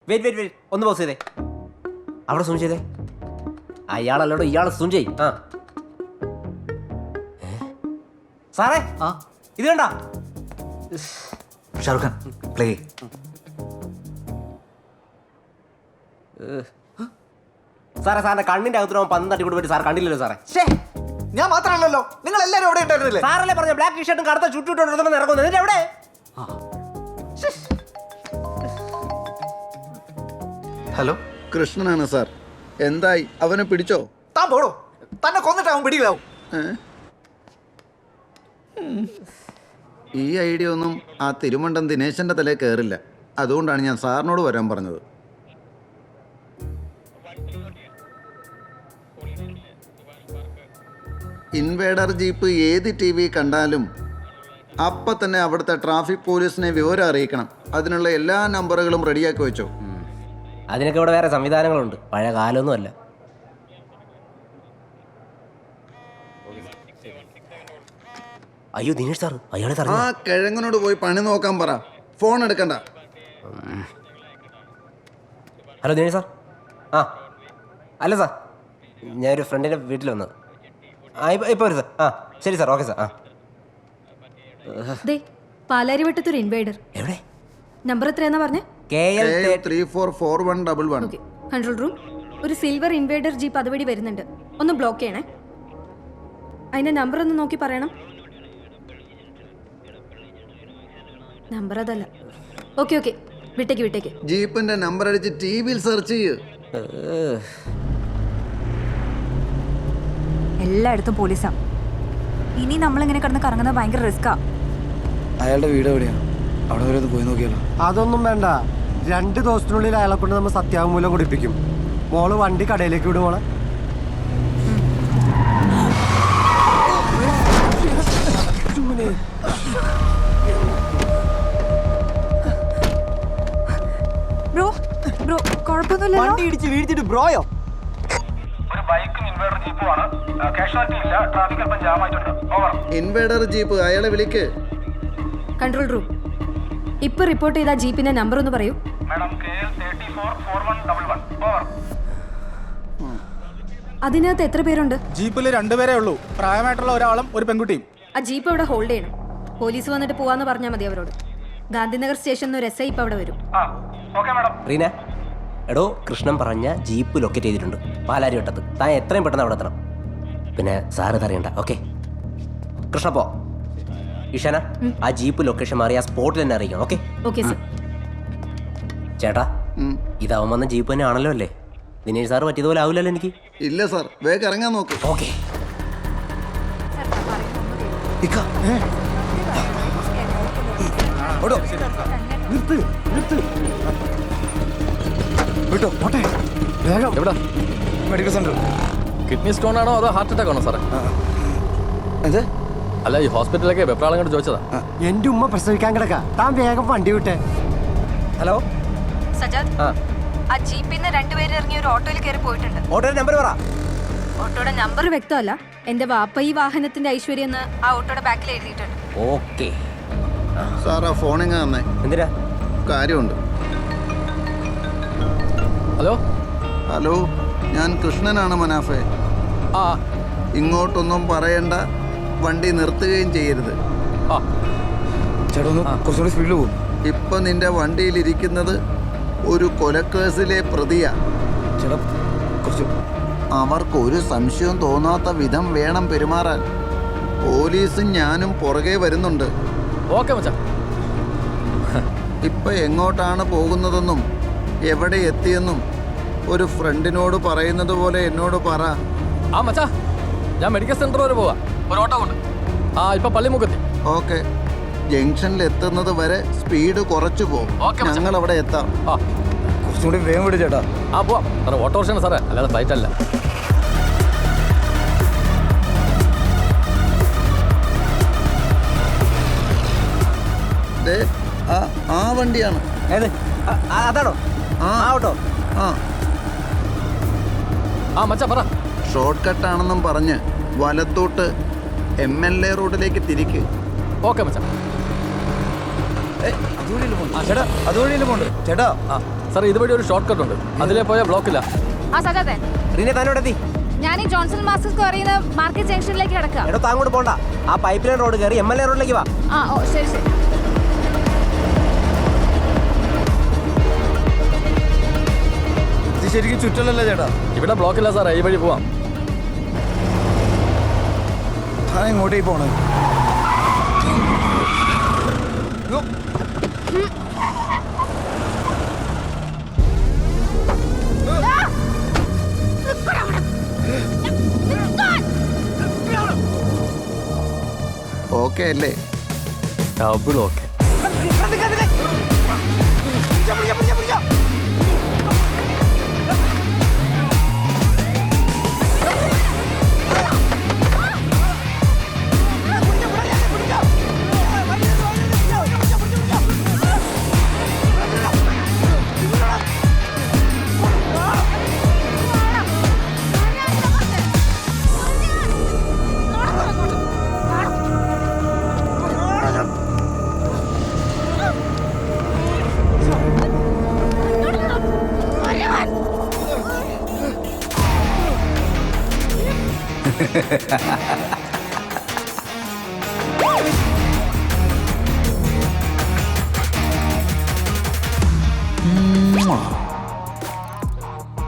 Wait ഒന്ന് pose ചെയ്തേ. അവിടെ സൂം ചെയ്തേ. അയാളല്ലോടോ ഇയാളെ സൂം ചെയ്. ആ സാറേ ഇത് കണ്ട ഷാറുഖ് ഖാൻ പ്ലേ. സാറേ സാറിന്റെ കണ്ണിന്റെ അകത്ത് പന്ത് തട്ടി കൊടുത്തിട്ട് സാർ കണ്ടില്ലല്ലോ സാറേ. ഞാൻ മാത്രമല്ലല്ലോ, നിങ്ങൾ എല്ലാവരും അവിടെ ഉണ്ടായിരുന്നില്ലേ? സാറല്ലേ പറഞ്ഞ ബ്ലാക്ക് ടീഷർട്ടും കറുത്ത ചുറ്റിട്ടോണ്ട് ഇറങ്ങുന്നത്. എന്നിട്ട് എവിടെ? ഹലോ, കൃഷ്ണനാണ് സാർ. എന്തായി, അവനെ പിടിച്ചോ? താൻ പോടോ, തന്നെ കൊന്നിട്ടാവും പിടിയിലാവും. ഈ ഐഡിയ ഒന്നും ആ തിരുമണ്ടം ദിനേശന്റെ തലയിൽ കയറില്ല. അതുകൊണ്ടാണ് ഞാൻ സാറിനോട് വരാൻ പറഞ്ഞത്. ഇൻവേഡർ ജീപ്പ് ഏത് ടി വി കണ്ടാലും അപ്പം തന്നെ അവിടുത്തെ ട്രാഫിക് പോലീസിനെ വിവരം അറിയിക്കണം. അതിനുള്ള എല്ലാ നമ്പറുകളും റെഡിയാക്കി വെച്ചോ. അതിനൊക്കെ ഇവിടെ വേറെ സംവിധാനങ്ങളുണ്ട്, പഴയ കാലമൊന്നും അല്ല. അയ്യോ ദിനേഷ് സാർ, അയാളെ ആ കിഴങ്ങനോട് പോയി പണി നോക്കാൻ പറ, ഫോൺ എടുക്കണ്ട. Hello Dinesh sir. ആ അല്ല സാർ, ഞാനൊരു ഫ്രണ്ടിൻ്റെ വീട്ടിൽ വന്നത്. ഇപ്പോൾ വരും സാർ. ആ ശരി സാർ, ഓക്കെ സാർ. ആ പാലാരിവട്ടത്തൊരു ഇൻവേഡർ. എവിടെ? നമ്പർ എത്രയാന്നാ പറഞ്ഞേ? KL 344111. Okay, control room. ഒരു സിൽവർ ഇൻവേഡർ ജീപ്പ് അതുവഴി വരുന്നുണ്ട്, ഒന്ന് ബ്ലോക്ക് ചെയ്യണേ. അതിന്റെ നമ്പർ ഒന്ന് നോക്കി പറയണം. നമ്പർ അതല്ല. ഓക്കെ ഓക്കെ, വിട്ടേക്ക്. ജീപ്പിന്റെ നമ്പർ അടിച്ച് ടി വിയിൽ സെർച്ച് ചെയ്യ്. എല്ലായിടത്തും പോലീസാ. ഇനി നമ്മളിങ്ങനെ കിടന്ന് കറങ്ങുന്നത് ഭയങ്കര റിസ്ക്കാ. അയാളുടെ വീട് എവിടെയാണ്? അവിടെ വരെ ഒന്ന് പോയി നോക്കിയാലോ? അതൊന്നും വേണ്ട, 2 ദിവസത്തിനുള്ളിൽ അയാളെ കൊണ്ട് നമ്മൾ സത്യാവാങ്മൂലം കൊടുപ്പിക്കും. മോള് വണ്ടി കടയിലേക്ക് വിടും. മോളെ ബ്രോ കുഴപ്പമൊന്നുമില്ലല്ലോ? വണ്ടി ഇടിച്ച് വീഴ്ത്തിട്ട് ബ്രോയോ? ഒരു ബൈക്കും ഇൻവേർട്ടർ ജീപ്പുമാണ്. കാഷ്വാലിറ്റി ഇല്ല, ട്രാഫിക് അല്പം ജാം ആയിട്ടുണ്ട്. ഓവർ. ഇൻവേഡർ ജീപ്പ്, അയാളെ വിളിക്ക്. കൺട്രോൾ റൂം, ഇപ്പൊ റിപ്പോർട്ട് ചെയ്ത ജീപ്പിന്റെ നമ്പർ ഒന്ന് പറയൂ. Madam KL 344111. ഓവർ. അതിനകത്ത് എത്ര പേരുണ്ട്? ജീപ്പിൽ 2 പേരേ ഉള്ളൂ, പ്രായമായിട്ടുള്ള ഒരാളും ഒരു പെൺകുട്ടിയും. ആ ജീപ്പ് അവിടെ ഹോൾഡ് ചെയ്യണം. പോലീസ് വന്നിട്ട് പോവാന്ന് പറഞ്ഞാൽ മതി അവരോട്. ഗാന്ധിനഗർ സ്റ്റേഷനിൽ ഒരു SI ഇപ്പൊ അവിടെ വരും. Okay madam. റീന, എടോ കൃഷ്ണൻ പറഞ്ഞ ജീപ്പ് ലൊക്കേറ്റ് ചെയ്തിട്ടുണ്ട് പാലാരിവട്ടത്ത്. താൻ എത്രയും പെട്ടെന്ന് അവിടെ എത്തണം. പിന്നെ സാർ ഇതറിയണ്ട. ഓക്കെ കൃഷ്ണ പോ. ഇഷാന, ആ ജീപ്പ് ലൊക്കേഷൻ മാറി ആ സ്പോട്ടിൽ തന്നെ അറിയിക്കണം. Okay okay sir. ചേട്ടാ, ഇത് അവൻ വന്ന ജീപ്പ് തന്നെ ആണല്ലോ അല്ലേ? ദിനേഷ് സാറ് പറ്റിയതുപോലെ ആവില്ലല്ലോ എനിക്ക്. ഇല്ല സാർ, വേഗം ഇറങ്ങാൻ നോക്ക്. ഓക്കെ വിട്ടോ പോട്ടെ, വേഗം. എവിടെ? Medical centre. കിഡ്നി സ്റ്റോൺ ആണോ അതോ ഹാർട്ട് അറ്റാക്ക് ആണോ സാറേ? എന്ത്? അല്ല, ഈ ഹോസ്പിറ്റലിലേക്ക് വെപ്രാളം കൊണ്ട് ചോദിച്ചതാ. എന്റെ ഉമ്മ പ്രസവിക്കാൻ കിടക്ക, താൻ വേഗം വണ്ടി വിട്ടെ. ഹലോ സജാദ്, ആ ആ ജീപ്പിന്ന് 2 പേര് ഇറങ്ങി ഒരു ഓട്ടോയിൽ കയറി പോയിട്ടുണ്ട്. ഓട്ടോയുടെ നമ്പർ പറ. ഓട്ടോയുടെ നമ്പർ വ്യക്തമല്ല. എന്റെ വാപ്പ ഈ വാഹനത്തിന്റെ ഐശ്വര്യം എന്ന് ആ ഓട്ടോയുടെ ബാക്കിൽ എഴുതിയിട്ടുണ്ട്. ഓക്കെ സാർ ആ ഫോണിങ് തന്നെ എന്തിനാ? കാര്യമുണ്ട്. ഹലോ ഹലോ, ഞാൻ കൃഷ്ണനാണ് മനാഫെ. ആ ഇങ്ങോട്ടൊന്നും പറയണ്ട, വണ്ടി നിർത്തുകയും ചെയ്യരുത്. ആ ചേട്ടാ ഒന്ന് കുറച്ചുകൂടി സ്പീഡിൽ പോകും. ഇപ്പൊ നിന്റെ വണ്ടിയിലിരിക്കുന്നത് ഒരു കൊലക്കേസിലെ പ്രതിയാ. ചേട്ടാ കുറച്ച് അവർക്കൊരു സംശയവും തോന്നാത്ത വിധം വേണം പെരുമാറാൻ. പോലീസും ഞാനും പുറകെ വരുന്നുണ്ട്. ഓക്കെ മച്ചാ. ഇപ്പൊ എങ്ങോട്ടാണ് പോകുന്നതെന്നും എവിടെ എത്തിയെന്നും ഒരു ഫ്രണ്ടിനോട് പറയുന്നത് പോലെ എന്നോട് പറ. ആ മച്ചാ, ഞാൻ മെഡിക്കൽ സെന്റർ വരെ പോവാ, ഒരു ഓട്ടോ കൊണ്ട്. ആ ഇപ്പൊ പള്ളിമുഖത്തി. ഓക്കെ, ജംഗ്ഷനിൽ എത്തുന്നത് വരെ സ്പീഡ് കുറച്ചു പോകും. ഓക്കേ, മച്ചാ. ഞങ്ങൾ അവിടെ എത്താം. ആ കുറച്ചും കൂടി വേഗം വിടും ചേട്ടാ. ആ പോവാം സാറേ, ഓട്ടോറിക്ഷയാണ് സാറേ, അല്ലാതെ ഫ്ലൈറ്റ് അല്ല. ദേ, ആ വണ്ടിയാണ്. ഏത്? അതാണോ? ആ ഓട്ടോ. ആ ആ മച്ചാ പറ. ഷോർട്ട് കട്ടാണെന്നും പറഞ്ഞ് വലത്തോട്ട് MLA റോഡിലേക്ക് തിരിക്ക്. ഓക്കെ മച്ചാ. ചേട്ടാ അതുവഴിയല്ലേ പോണ്ട് ചേട്ടാ. ആ സാർ ഇതുവഴി ഒരു ഷോർട്ട് കട്ട് ഉണ്ട്, അതിലേ പോയാൽ ബ്ലോക്കില്ല. ആ സജാതെ, റീനെ താനോടെ എത്തി. ഞാൻ ഈ ജോൺസൺ മാസ്റ്റർ സ്ക്വയറിൽ നിന്ന് മാർക്കറ്റ് ജംഗ്ഷനിലേക്ക് കിടക്കുക. എടോ താങ്ങോട്ട് പോണ്ട, ആ പൈപ്പ് ലൈൻ റോഡ് കയറി MLA റോഡിലേക്ക് വാ. ആ ഓ ശരി ശരി. ഇത് ശരിക്കും ചുറ്റലല്ലേ ചേട്ടാ? ഇവിടെ ബ്ലോക്കില്ല സാറേ, ഈ വഴി പോവാം. താൻ ഇങ്ങോട്ടേക്ക് പോണേ. ഓക്കെ അല്ലേ? Double okay.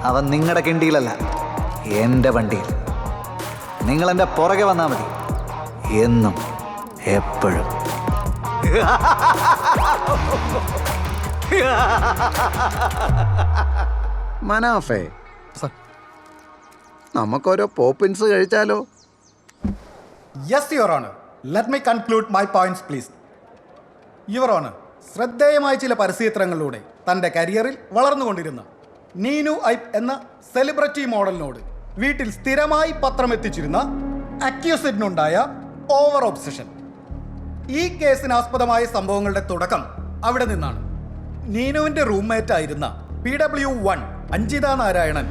അവൻ നിങ്ങളുടെ കിണ്ടിയിലല്ല, എൻ്റെ വണ്ടിയിൽ. നിങ്ങൾ എൻ്റെ പുറകെ വന്നാൽ മതി, എന്നും എപ്പോഴും. മനാഫേ, നമുക്കോരോ പോപ്പിൻസ് കഴിച്ചാലോ? Yes your honour, let me conclude my points please. Your honour, ശ്രദ്ധേയമായ ചില പരസ്യചിത്രങ്ങളിലൂടെ തൻ്റെ കരിയറിൽ വളർന്നുകൊണ്ടിരുന്ന നീനു ഐപ്പ് എന്ന സെലിബ്രിറ്റി മോഡലിനോട് വീട്ടിൽ സ്ഥിരമായി പത്രം എത്തിച്ചിരുന്ന അക്യൂസിഡിനുണ്ടായ ഓവർ ഒബ്സഷൻ. ഈ കേസിന് ആസ്പദമായ സംഭവങ്ങളുടെ തുടക്കം അവിടെ നിന്നാണ്. നീനുവിൻ്റെ റൂംമേറ്റ് ആയിരുന്ന PW1 അഞ്ജിത നാരായണൻ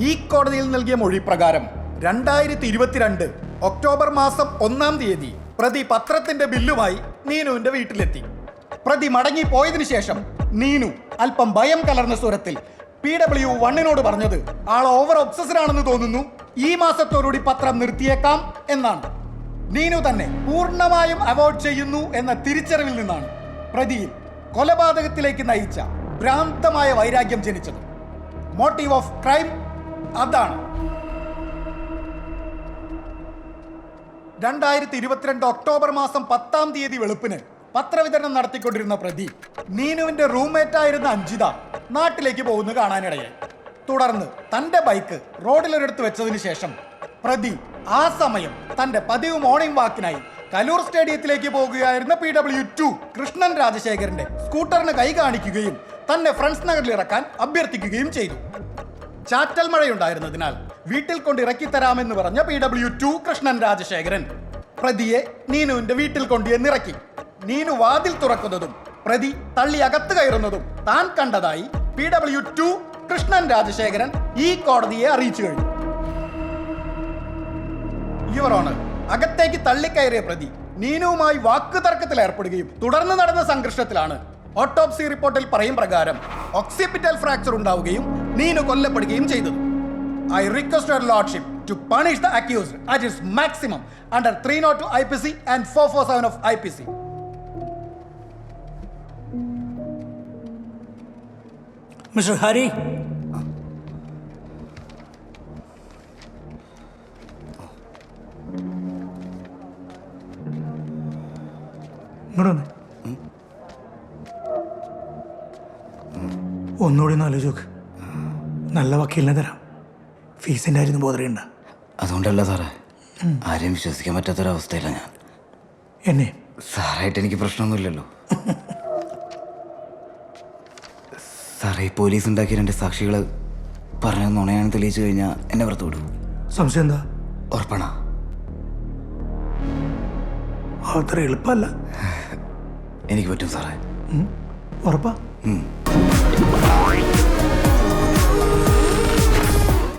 ഈ കോടതിയിൽ നൽകിയ മൊഴി പ്രകാരം 2022 ഒക്ടോബർ മാസം 1-ാം തീയതി പ്രതി പത്രത്തിന്റെ ബില്ലുമായി നീനുവിന്റെ വീട്ടിലെത്തി. പ്രതി മടങ്ങി പോയതിനു ശേഷം നീനു അല്പം ഭയം കലർന്ന സ്വരത്തിൽ PW1 പറഞ്ഞത് ആൾ ഓവർ ഒബ്സസ്ഡ് ആണെന്ന് തോന്നുന്നു, ഈ മാസത്തോടുകൂടി പത്രം നിർത്തിയേക്കാം എന്നാണ്. നീനു തന്നെ പൂർണ്ണമായും അവോയ്ഡ് ചെയ്യുന്നു എന്ന തിരിച്ചറിവിൽ നിന്നാണ് പ്രതിയിൽ കൊലപാതകത്തിലേക്ക് നയിച്ച ഭ്രാന്തമായ വൈരാഗ്യം ജനിച്ചത്. മോട്ടീവ് ഓഫ് ക്രൈം അതാണ്. 2022 ഒക്ടോബർ മാസം 10-ാം തീയതി വെളുപ്പിന് പത്രവിതരണം നടത്തിക്കൊണ്ടിരുന്ന പ്രതി നീനുവിന്റെ റൂംമേറ്റ് ആയിരുന്ന അഞ്ജിത നാട്ടിലേക്ക് പോകുന്നത് കാണാനിടയായി. തുടർന്ന് തന്റെ ബൈക്ക് റോഡിലൊരിടത്ത് വെച്ചതിന് ശേഷം പ്രതി ആ സമയം തന്റെ പതിവ് മോർണിംഗ് വാക്കിനായി കലൂർ സ്റ്റേഡിയത്തിലേക്ക് പോകുകയായിരുന്ന PW2 കൃഷ്ണൻ രാജശേഖരന്റെ സ്കൂട്ടറിന് കൈ കാണിക്കുകയും തന്നെ ഫ്രണ്ട്സ് നഗറിൽ ഇറക്കാൻ അഭ്യർത്ഥിക്കുകയും ചെയ്തു. ചാറ്റൽ മഴയുണ്ടായിരുന്നതിനാൽ വീട്ടിൽ കൊണ്ട് ഇറക്കി തരാമെന്ന് പറഞ്ഞ PW2 കൃഷ്ണൻ രാജശേഖരൻ പ്രതിയെ നീനുവിന്റെ വീട്ടിൽ കൊണ്ടുവന്നിറക്കി. നീനു വാതിൽ തുറക്കുന്നതും പ്രതി തള്ളി അകത്ത് കയറുന്നതും താൻ കണ്ടതായി PW2 കൃഷ്ണൻ രാജശേഖരൻ ഈ കോടതിയെ അറിയിച്ചു കഴിഞ്ഞു. യുവർ ഓണർ, അകത്തേക്ക് തള്ളിക്കയറിയ പ്രതി നീനുവുമായി വാക്കുതർക്കത്തിൽ ഏർപ്പെടുകയും തുടർന്ന് നടന്ന സംഘർഷത്തിലാണ് ഓട്ടോപ്സി റിപ്പോർട്ടിൽ പറയും പ്രകാരം ഒക്സിപിറ്റൽ ഫ്രാക്ചർ ഉണ്ടാവുകയും നീനു കൊല്ലപ്പെടുകയും ചെയ്തത്. I request your lordship to punish the accused at its maximum under 302 IPC and 447 of IPC. Mr. Hari. ഒന്നുകൂടി ഒന്ന് ആലോചിച്ച്, നല്ല വക്കീലിനെ തരാം, ഫീസിൻ്റെ കാര്യം ബോധറിയണ്ട. അതുകൊണ്ടല്ല സാറേ, ആരെയും വിശ്വസിക്കാൻ പറ്റാത്തൊരവസ്ഥയില്ല ഞാൻ. എന്നെ സാറായിട്ട് എനിക്ക് പ്രശ്നമൊന്നുമില്ലല്ലോ. സാറേ, ഈ പോലീസ് ഉണ്ടാക്കിയ 2 സാക്ഷികൾ പറഞ്ഞ നുണയാണെന്ന് തെളിയിച്ചു കഴിഞ്ഞാൽ എന്നെ പുറത്തു വിടും. സംശയം എന്താ? ഉറപ്പാണോ? അത്ര എളുപ്പമല്ല. എനിക്ക് പറ്റും സാറേ. ഉറപ്പാ?